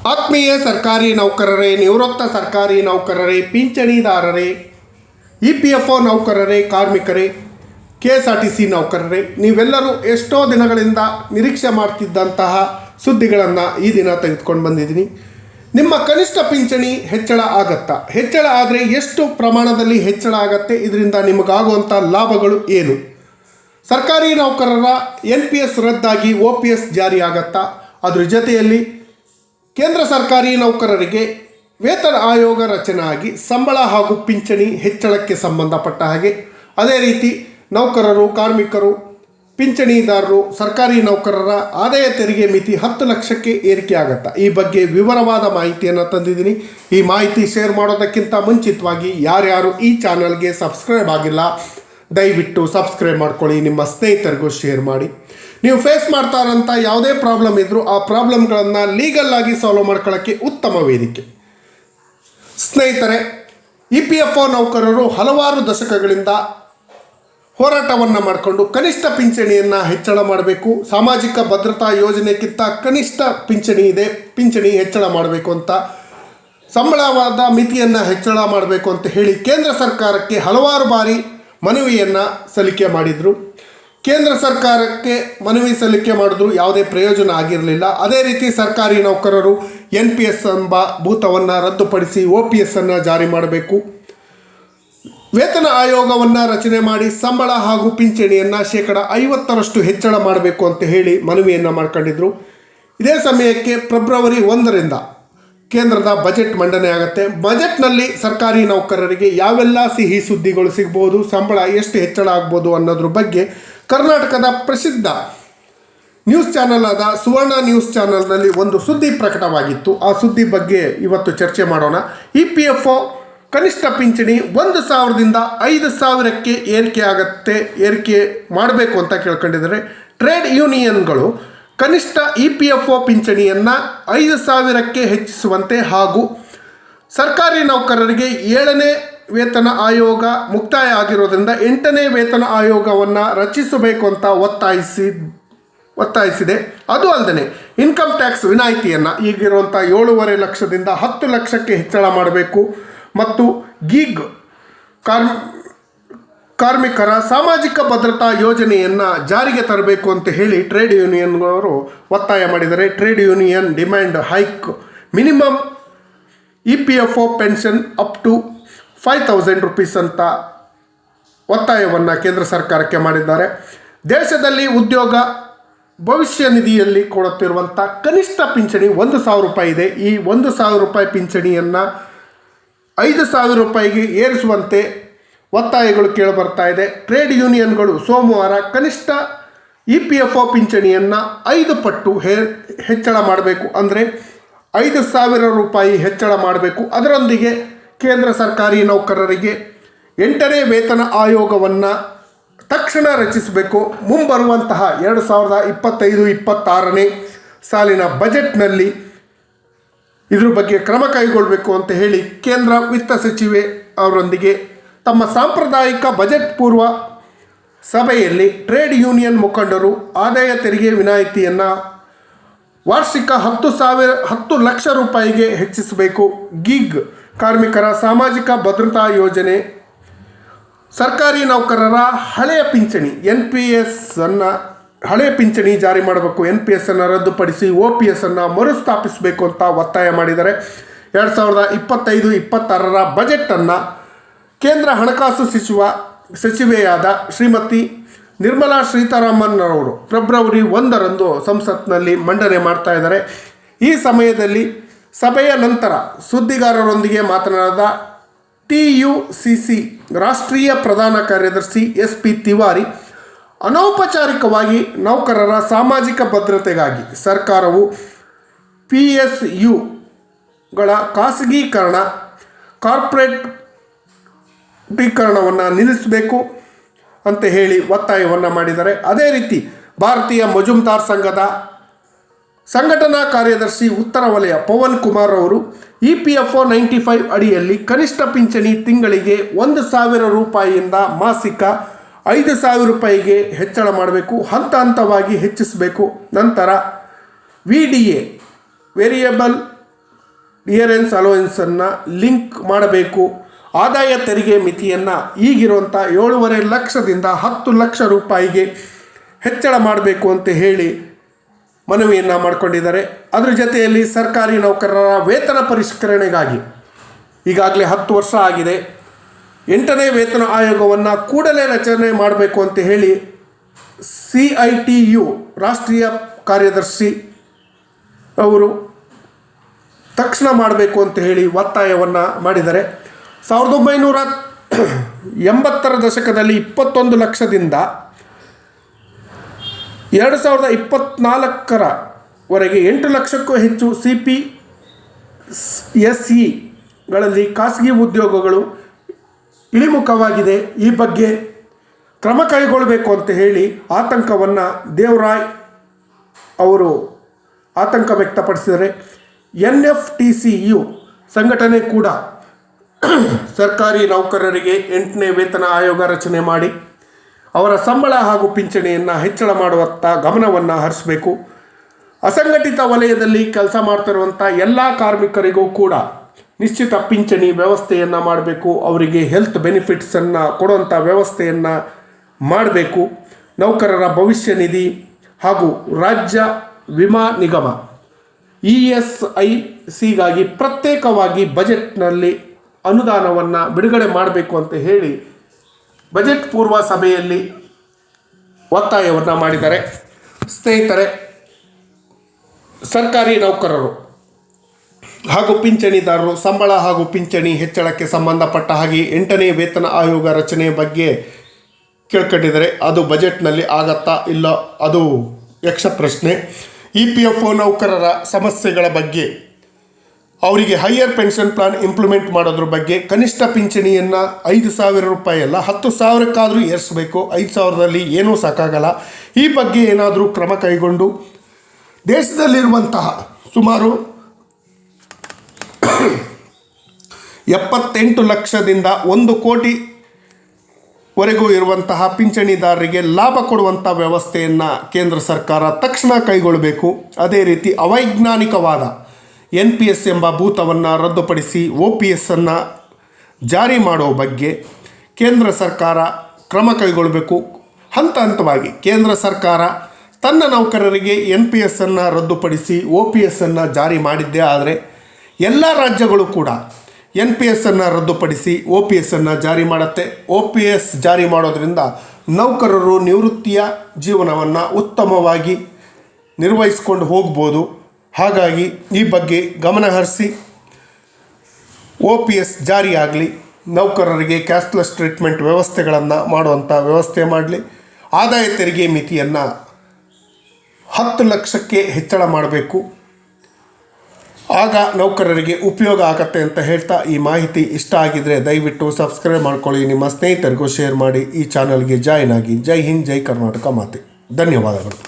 ಆತ್ಮೀಯ ಸರ್ಕಾರಿ ನೌಕರರೇ, ನಿವೃತ್ತ ಸರ್ಕಾರಿ ನೌಕರರೇ, ಪಿಂಚಣಿದಾರರೇ, EPFO ನೌಕರರೇ, ಕಾರ್ಮಿಕರೇ, KSRTC ನೌಕರರೇ, ನೀವೆಲ್ಲರೂ ಎಷ್ಟೋ ದಿನಗಳಿಂದ ನಿರೀಕ್ಷೆ ಮಾಡ್ತಿದ್ದಂತಹ ಸುದ್ದಿಗಳನ್ನು ಈ ದಿನ ತೆಗೆದುಕೊಂಡು ಬಂದಿದ್ದೀನಿ. ನಿಮ್ಮ ಕನಿಷ್ಠ ಪಿಂಚಣಿ ಹೆಚ್ಚಳ ಆಗತ್ತಾ? ಹೆಚ್ಚಳ ಆದರೆ ಎಷ್ಟು ಪ್ರಮಾಣದಲ್ಲಿ ಹೆಚ್ಚಳ ಆಗತ್ತೆ? ಇದರಿಂದ ನಿಮಗಾಗುವಂಥ ಲಾಭಗಳು ಏನು? ಸರ್ಕಾರಿ ನೌಕರರ NPS ರದ್ದಾಗಿ OPS ಜಾರಿ ಆಗತ್ತಾ? ಅದ್ರ ಜೊತೆಯಲ್ಲಿ ಕೇಂದ್ರ ಸರ್ಕಾರಿ ನೌಕರರಿಗೆ ವೇತನ ಆಯೋಗ ರಚನೆ ಆಗಿ ಸಂಬಳ ಹಾಗೂ ಪಿಂಚಣಿ ಹೆಚ್ಚಳಕ್ಕೆ ಸಂಬಂಧಪಟ್ಟ ಹಾಗೆ, ಅದೇ ರೀತಿ ನೌಕರರು, ಕಾರ್ಮಿಕರು, ಪಿಂಚಣಿದಾರರು, ಸರ್ಕಾರಿ ನೌಕರರ ಆದಾಯ ತೆರಿಗೆ ಮಿತಿ 10 ಲಕ್ಷಕ್ಕೆ ಏರಿಕೆ ಆಗುತ್ತಾ? ಈ ಬಗ್ಗೆ ವಿವರವಾದ ಮಾಹಿತಿಯನ್ನು ತಂದಿದ್ದೀನಿ. ಈ ಮಾಹಿತಿ ಶೇರ್ ಮಾಡೋದಕ್ಕಿಂತ ಮುಂಚಿತವಾಗಿ ಯಾರ್ಯಾರು ಈ ಚಾನಲ್ಗೆ ಸಬ್ಸ್ಕ್ರೈಬ್ ಆಗಿಲ್ಲ, ದಯವಿಟ್ಟು ಸಬ್ಸ್ಕ್ರೈಬ್ ಮಾಡ್ಕೊಳ್ಳಿ, ನಿಮ್ಮ ಸ್ನೇಹಿತರಿಗೂ ಶೇರ್ ಮಾಡಿ. ನೀವು ಫೇಸ್ ಮಾಡ್ತಾ ಇರೋಂಥ ಯಾವುದೇ ಪ್ರಾಬ್ಲಮ್ ಇದ್ದರೂ ಆ ಪ್ರಾಬ್ಲಮ್ಗಳನ್ನು ಲೀಗಲ್ ಆಗಿ ಸಾಲ್ವ್ ಮಾಡ್ಕೊಳ್ಳೋಕ್ಕೆ ಉತ್ತಮ ವೇದಿಕೆ. ಸ್ನೇಹಿತರೆ, EPFO ನೌಕರರು ಹಲವಾರು ದಶಕಗಳಿಂದ ಹೋರಾಟವನ್ನು ಮಾಡಿಕೊಂಡು ಕನಿಷ್ಠ ಪಿಂಚಣಿಯನ್ನು ಹೆಚ್ಚಳ ಮಾಡಬೇಕು, ಸಾಮಾಜಿಕ ಭದ್ರತಾ ಯೋಜನೆಗಿಂತ ಕನಿಷ್ಠ ಪಿಂಚಣಿ ಇದೆ, ಪಿಂಚಣಿ ಹೆಚ್ಚಳ ಮಾಡಬೇಕು ಅಂತ, ಸಂಬಳವಾದ ಮಿತಿಯನ್ನು ಹೆಚ್ಚಳ ಮಾಡಬೇಕು ಅಂತ ಹೇಳಿ ಕೇಂದ್ರ ಸರ್ಕಾರಕ್ಕೆ ಹಲವಾರು ಬಾರಿ ಮನವಿಯನ್ನು ಸಲ್ಲಿಕೆ ಮಾಡಿದರು. ಕೇಂದ್ರ ಸರ್ಕಾರಕ್ಕೆ ಮನವಿ ಸಲ್ಲಿಕೆ ಮಾಡಿದ್ರು, ಯಾವುದೇ ಪ್ರಯೋಜನ ಆಗಿರಲಿಲ್ಲ. ಅದೇ ರೀತಿ ಸರ್ಕಾರಿ ನೌಕರರು NPS ಎಂಬ ಭೂತವನ್ನು ರದ್ದುಪಡಿಸಿ OPS ಅನ್ನು ಜಾರಿ ಮಾಡಬೇಕು, ವೇತನ ಆಯೋಗವನ್ನು ರಚನೆ ಮಾಡಿ ಸಂಬಳ ಹಾಗೂ ಪಿಂಚಣಿಯನ್ನು 50% ಹೆಚ್ಚಳ ಮಾಡಬೇಕು ಅಂತ ಹೇಳಿ ಮನವಿಯನ್ನು ಮಾಡ್ಕೊಂಡಿದ್ರು. ಇದೇ ಸಮಯಕ್ಕೆ ಫೆಬ್ರವರಿ 1ರಿಂದ ಕೇಂದ್ರದ ಬಜೆಟ್ ಮಂಡನೆ ಆಗುತ್ತೆ. ಬಜೆಟ್ನಲ್ಲಿ ಸರ್ಕಾರಿ ನೌಕರರಿಗೆ ಯಾವೆಲ್ಲ ಸಿಹಿ ಸುದ್ದಿಗಳು ಸಿಗ್ಬೋದು, ಸಂಬಳ ಎಷ್ಟು ಹೆಚ್ಚಳ ಆಗ್ಬೋದು ಅನ್ನೋದ್ರ ಬಗ್ಗೆ ಕರ್ನಾಟಕದ ಪ್ರಸಿದ್ಧ ನ್ಯೂಸ್ ಚಾನಲ್ ಆದ ಸುವರ್ಣ ನ್ಯೂಸ್ ಚಾನಲ್ನಲ್ಲಿ ಒಂದು ಸುದ್ದಿ ಪ್ರಕಟವಾಗಿತ್ತು. ಆ ಸುದ್ದಿ ಬಗ್ಗೆ ಇವತ್ತು ಚರ್ಚೆ ಮಾಡೋಣ. EPFO ಕನಿಷ್ಠ ಪಿಂಚಣಿ 1,000ದಿಂದ 5,000ಕ್ಕೆ ಏರಿಕೆ ಮಾಡಬೇಕು ಅಂತ ಕೇಳ್ಕೊಂಡಿದ್ದಾರೆ. ಟ್ರೇಡ್ ಯೂನಿಯನ್ಗಳು ಕನಿಷ್ಠ EPFO ಪಿಂಚಣಿಯನ್ನು 5,000ಕ್ಕೆ ಹೆಚ್ಚಿಸುವಂತೆ ಹಾಗೂ ಸರ್ಕಾರಿ ನೌಕರರಿಗೆ 7ನೇ ವೇತನ ಆಯೋಗ ಮುಕ್ತಾಯ ಆಗಿರೋದ್ರಿಂದ 8ನೇ ವೇತನ ಆಯೋಗವನ್ನು ರಚಿಸಬೇಕು ಅಂತ ಒತ್ತಾಯಿಸಿದೆ. ಅದು ಅಲ್ಲದೆ ಇನ್ಕಮ್ ಟ್ಯಾಕ್ಸ್ ವಿನಾಯಿತಿಯನ್ನು ಈಗಿರುವಂಥ 7.5 ಲಕ್ಷದಿಂದ 10 ಲಕ್ಷಕ್ಕೆ ಹೆಚ್ಚಳ ಮಾಡಬೇಕು ಮತ್ತು ಗಿಗ್ ಕಾರ್ಮಿಕರ ಸಾಮಾಜಿಕ ಭದ್ರತಾ ಯೋಜನೆಯನ್ನು ಜಾರಿಗೆ ತರಬೇಕು ಅಂತ ಹೇಳಿ ಟ್ರೇಡ್ ಯೂನಿಯನ್ಗಳು ಒತ್ತಾಯ ಮಾಡಿದ್ದಾರೆ. Trade union demand hike minimum EPFO pension up to 5,000 rupees ಅಂತ ಒತ್ತಾಯವನ್ನು ಕೇಂದ್ರ ಸರ್ಕಾರಕ್ಕೆ ಮಾಡಿದ್ದಾರೆ. ದೇಶದಲ್ಲಿ ಉದ್ಯೋಗ ಭವಿಷ್ಯ ನಿಧಿಯಲ್ಲಿ ಕೊಡುತ್ತಿರುವಂಥ ಕನಿಷ್ಠ ಪಿಂಚಣಿ 1,000 ರೂಪಾಯಿ ಇದೆ. ಈ 1,000 ರೂಪಾಯಿ ಪಿಂಚಣಿಯನ್ನು 5,000 ರೂಪಾಯಿಗೆ ಏರಿಸುವಂತೆ ಒತ್ತಾಯಗಳು ಕೇಳಿಬರ್ತಾ ಇದೆ. ಟ್ರೇಡ್ ಯೂನಿಯನ್ಗಳು ಸೋಮವಾರ ಕನಿಷ್ಠ EPFO ಪಿಂಚಣಿಯನ್ನು 5 ಪಟ್ಟು ಹೆಚ್ಚಳ ಮಾಡಬೇಕು, ಅಂದರೆ 5,000 ರೂಪಾಯಿ ಹೆಚ್ಚಳ ಮಾಡಬೇಕು. ಅದರೊಂದಿಗೆ ಕೇಂದ್ರ ಸರ್ಕಾರಿ ನೌಕರರಿಗೆ 8ನೇ ವೇತನ ಆಯೋಗವನ್ನು ತಕ್ಷಣ ರಚಿಸಬೇಕು. ಮುಂಬರುವಂತಹ 2025-26ನೇ ಸಾಲಿನ ಬಜೆಟ್ನಲ್ಲಿ ಇದ್ರ ಬಗ್ಗೆ ಕ್ರಮ ಕೈಗೊಳ್ಳಬೇಕು ಅಂತ ಹೇಳಿ ಕೇಂದ್ರ ವಿತ್ತ ಸಚಿವೆ ಅವರೊಂದಿಗೆ ತಮ್ಮ ಸಾಂಪ್ರದಾಯಿಕ ಬಜೆಟ್ ಪೂರ್ವ ಸಭೆಯಲ್ಲಿ ಟ್ರೇಡ್ ಯೂನಿಯನ್ ಮುಖಂಡರು ಆದಾಯ ತೆರಿಗೆ ವಿನಾಯಿತಿಯನ್ನು ವಾರ್ಷಿಕ 10 ಲಕ್ಷ ರೂಪಾಯಿಗೆ ಹೆಚ್ಚಿಸಬೇಕು, ಗಿಗ್ ಕಾರ್ಮಿಕರ ಸಾಮಾಜಿಕ ಭದ್ರತಾ ಯೋಜನೆ, ಸರ್ಕಾರಿ ನೌಕರರ ಹಳೆಯ ಪಿಂಚಣಿ ಹಳೆಯ ಪಿಂಚಣಿ ಜಾರಿ ಮಾಡಬೇಕು, NPS ಅನ್ನು ರದ್ದುಪಡಿಸಿ OPS ಅನ್ನು ಮರುಸ್ಥಾಪಿಸಬೇಕು ಅಂತ ಒತ್ತಾಯ ಮಾಡಿದ್ದಾರೆ. 2025-26ರ ಬಜೆಟನ್ನು ಕೇಂದ್ರ ಹಣಕಾಸು ಸಚಿವೆಯಾದ ಶ್ರೀಮತಿ ನಿರ್ಮಲಾ ಸೀತಾರಾಮನ್ ಅವರು ಫೆಬ್ರವರಿ 1ರಂದು ಸಂಸತ್ನಲ್ಲಿ ಮಂಡನೆ ಮಾಡ್ತಾ ಇದ್ದಾರೆ. ಈ ಸಮಯದಲ್ಲಿ ಸಭೆಯ ನಂತರ ಸುದ್ದಿಗಾರರೊಂದಿಗೆ ಮಾತನಾಡಿದ TUCC ರಾಷ್ಟ್ರೀಯ ಪ್ರಧಾನ ಕಾರ್ಯದರ್ಶಿ SP ತಿವಾರಿ, ಅನೌಪಚಾರಿಕವಾಗಿ ನೌಕರರ ಸಾಮಾಜಿಕ ಭದ್ರತೆಗಾಗಿ ಸರ್ಕಾರವು PSUಗಳ ಖಾಸಗೀಕರಣ, ಕಾರ್ಪೊರೇಟೀಕರಣವನ್ನು ನಿಲ್ಲಿಸಬೇಕು ಅಂತ ಹೇಳಿ ಒತ್ತಾಯವನ್ನು ಮಾಡಿದ್ದಾರೆ. ಅದೇ ರೀತಿ ಭಾರತೀಯ ಮಜುಮ್ದಾರ್ ಸಂಘದ ಸಂಘಟನಾ ಕಾರ್ಯದರ್ಶಿ ಉತ್ತರ ವಲಯ ಪವನ್ ಕುಮಾರ್ ಅವರು EPFO 95 ಅಡಿಯಲ್ಲಿ ಕನಿಷ್ಠ ಪಿಂಚಣಿ ತಿಂಗಳಿಗೆ 1,000 ರೂಪಾಯಿಯಿಂದ ಮಾಸಿಕ 5,000 ರೂಪಾಯಿಗೆ ಹೆಚ್ಚಳ ಮಾಡಬೇಕು, ಹಂತ ಹಂತವಾಗಿ ಹೆಚ್ಚಿಸಬೇಕು. ನಂತರ VDA ವೇರಿಯಬಲ್ ಇಯರೆನ್ಸ್ ಅಲೋವೆನ್ಸನ್ನು ಲಿಂಕ್ ಮಾಡಬೇಕು. ಆದಾಯ ತೆರಿಗೆ ಮಿತಿಯನ್ನು ಈಗಿರುವಂಥ 7.5 ಲಕ್ಷದಿಂದ 10 ಲಕ್ಷ ರೂಪಾಯಿಗೆ ಹೆಚ್ಚಳ ಮಾಡಬೇಕು ಅಂತ ಹೇಳಿ ಮನವಿಯನ್ನು ಮಾಡಿಕೊಂಡಿದ್ದಾರೆ. ಅದರ ಜೊತೆಯಲ್ಲಿ ಸರ್ಕಾರಿ ನೌಕರರ ವೇತನ ಪರಿಷ್ಕರಣೆಗಾಗಿ ಈಗಾಗಲೇ 10 ವರ್ಷ ಆಗಿದೆ. 8ನೇ ವೇತನ ಆಯೋಗವನ್ನು ಕೂಡಲೇ ರಚನೆ ಮಾಡಬೇಕು ಅಂತ ಹೇಳಿ CITU ರಾಷ್ಟ್ರೀಯ ಕಾರ್ಯದರ್ಶಿ ಅವರು ತಕ್ಷಣ ಮಾಡಬೇಕು ಅಂತ ಹೇಳಿ ಒತ್ತಾಯವನ್ನು ಮಾಡಿದ್ದಾರೆ. 1980ರ ದಶಕದಲ್ಲಿ 21 ಲಕ್ಷದಿಂದ 2024ವರೆಗೆ 8 ಲಕ್ಷಕ್ಕೂ ಹೆಚ್ಚು CPSEಗಳಲ್ಲಿ ಖಾಸಗಿ ಉದ್ಯೋಗಗಳು ಇಳಿಮುಖವಾಗಿದೆ. ಈ ಬಗ್ಗೆ ಕ್ರಮ ಕೈಗೊಳ್ಳಬೇಕು ಅಂತ ಹೇಳಿ ದೇವರಾಯ್ ಅವರು ಆತಂಕ ವ್ಯಕ್ತಪಡಿಸಿದರೆ NFTCU ಸಂಘಟನೆ ಕೂಡ ಸರ್ಕಾರಿ ನೌಕರರಿಗೆ 8ನೇ ವೇತನ ಆಯೋಗ ರಚನೆ ಮಾಡಿ ಅವರ ಸಂಬಳ ಹಾಗೂ ಪಿಂಚಣಿಯನ್ನು ಹೆಚ್ಚಳ ಮಾಡುವತ್ತ ಗಮನವನ್ನು ಹರಿಸಬೇಕು. ಅಸಂಘಟಿತ ವಲಯದಲ್ಲಿ ಕೆಲಸ ಮಾಡ್ತಿರುವಂಥ ಎಲ್ಲ ಕಾರ್ಮಿಕರಿಗೂ ಕೂಡ ನಿಶ್ಚಿತ ಪಿಂಚಣಿ ವ್ಯವಸ್ಥೆಯನ್ನು ಮಾಡಬೇಕು. ಅವರಿಗೆ ಹೆಲ್ತ್ ಬೆನಿಫಿಟ್ಸನ್ನು ಕೊಡುವಂಥ ವ್ಯವಸ್ಥೆಯನ್ನು ಮಾಡಬೇಕು. ನೌಕರರ ಭವಿಷ್ಯ ನಿಧಿ ಹಾಗೂ ರಾಜ್ಯ ವಿಮಾ ನಿಗಮ ESICಗಾಗಿ ಪ್ರತ್ಯೇಕವಾಗಿ ಬಜೆಟ್ನಲ್ಲಿ ಅನುದಾನವನ್ನು ಬಿಡುಗಡೆ ಮಾಡಬೇಕು ಅಂತ ಹೇಳಿ ಬಜೆಟ್ ಪೂರ್ವ ಸಭೆಯಲ್ಲಿ ಒತ್ತಾಯವನ್ನು ಮಾಡಿದ್ದಾರೆ. ಸ್ನೇಹಿತರೆ, ಸರ್ಕಾರಿ ನೌಕರರು ಹಾಗೂ ಪಿಂಚಣಿದಾರರು ಸಂಬಳ ಹಾಗೂ ಪಿಂಚಣಿ ಹೆಚ್ಚಳಕ್ಕೆ ಸಂಬಂಧಪಟ್ಟ ಹಾಗೆ 8ನೇ ವೇತನ ಆಯೋಗ ರಚನೆ ಬಗ್ಗೆ ಕೇಳ್ಕೊಂಡಿದ್ದಾರೆ. ಅದು ಬಜೆಟ್ನಲ್ಲಿ ಆಗತ್ತಾ ಇಲ್ಲ, ಅದು ಯಕ್ಷ ಪ್ರಶ್ನೆ. EPFO ನೌಕರರ ಸಮಸ್ಯೆಗಳ ಬಗ್ಗೆ, ಅವರಿಗೆ ಹೈಯರ್ ಪೆನ್ಷನ್ ಪ್ಲಾನ್ ಇಂಪ್ಲಿಮೆಂಟ್ ಮಾಡೋದ್ರ ಬಗ್ಗೆ, ಕನಿಷ್ಠ ಪಿಂಚಣಿಯನ್ನು 5,000 ರೂಪಾಯಿ ಅಲ್ಲ 10,000ಕ್ಕಾದರೂ ಏರಿಸಬೇಕು. 5,000ದಲ್ಲಿ ಏನೂ ಸಾಕಾಗಲ್ಲ. ಈ ಬಗ್ಗೆ ಏನಾದರೂ ಕ್ರಮ ಕೈಗೊಂಡು ದೇಶದಲ್ಲಿರುವಂತಹ ಸುಮಾರು 78 ಲಕ್ಷದಿಂದ 1 ಕೋಟಿವರೆಗೂ ಇರುವಂತಹ ಪಿಂಚಣಿದಾರರಿಗೆ ಲಾಭ ಕೊಡುವಂಥ ವ್ಯವಸ್ಥೆಯನ್ನು ಕೇಂದ್ರ ಸರ್ಕಾರ ತಕ್ಷಣ ಕೈಗೊಳ್ಳಬೇಕು. ಅದೇ ರೀತಿ ಅವೈಜ್ಞಾನಿಕವಾದ NPS ಎಂಬ ಭೂತವನ್ನು ರದ್ದುಪಡಿಸಿ OPS ಅನ್ನು ಜಾರಿ ಮಾಡೋ ಬಗ್ಗೆ ಕೇಂದ್ರ ಸರ್ಕಾರ ಕ್ರಮ ಕೈಗೊಳ್ಳಬೇಕು. ಹಂತ ಹಂತವಾಗಿ ಕೇಂದ್ರ ಸರ್ಕಾರ ತನ್ನ ನೌಕರರಿಗೆ NPS ಅನ್ನು ರದ್ದುಪಡಿಸಿ OPS ಅನ್ನು ಜಾರಿ ಮಾಡಿದ್ದೇ ಆದರೆ ಎಲ್ಲ ರಾಜ್ಯಗಳು ಕೂಡ NPS ಅನ್ನು ರದ್ದುಪಡಿಸಿ OPS ಅನ್ನು ಜಾರಿ ಮಾಡುತ್ತೆ. OPS ಜಾರಿ ಮಾಡೋದ್ರಿಂದ ನೌಕರರು ನಿವೃತ್ತಿಯ ಜೀವನವನ್ನು ಉತ್ತಮವಾಗಿ ನಿರ್ವಹಿಸ್ಕೊಂಡು ಹೋಗ್ಬೋದು. ಹಾಗಾಗಿ ಈ ಬಗ್ಗೆ ಗಮನ ಹರಿಸಿ OPS ಜಾರಿಯಾಗಲಿ, ನೌಕರರಿಗೆ ಕ್ಯಾಶ್ಲೆಸ್ ಟ್ರೀಟ್ಮೆಂಟ್ ವ್ಯವಸ್ಥೆಗಳನ್ನು ಮಾಡುವಂಥ ವ್ಯವಸ್ಥೆ ಮಾಡಲಿ. ಆದಾಯ ತೆರಿಗೆ ಮಿತಿಯನ್ನು 10 ಲಕ್ಷಕ್ಕೆ ಹೆಚ್ಚಳ ಮಾಡಬೇಕು. ಆಗ ನೌಕರರಿಗೆ ಉಪಯೋಗ ಆಗತ್ತೆ ಅಂತ ಹೇಳ್ತಾ, ಈ ಮಾಹಿತಿ ಇಷ್ಟ ಆಗಿದರೆ ದಯವಿಟ್ಟು ಸಬ್ಸ್ಕ್ರೈಬ್ ಮಾಡ್ಕೊಳ್ಳಿ, ನಿಮ್ಮ ಸ್ನೇಹಿತರಿಗೂ ಶೇರ್ ಮಾಡಿ, ಈ ಚಾನಲ್ಗೆ ಜಾಯ್ನ್ ಆಗಿ. ಜೈ ಹಿಂದ್, ಜೈ ಕರ್ನಾಟಕ ಮಾತೆ. ಧನ್ಯವಾದಗಳು.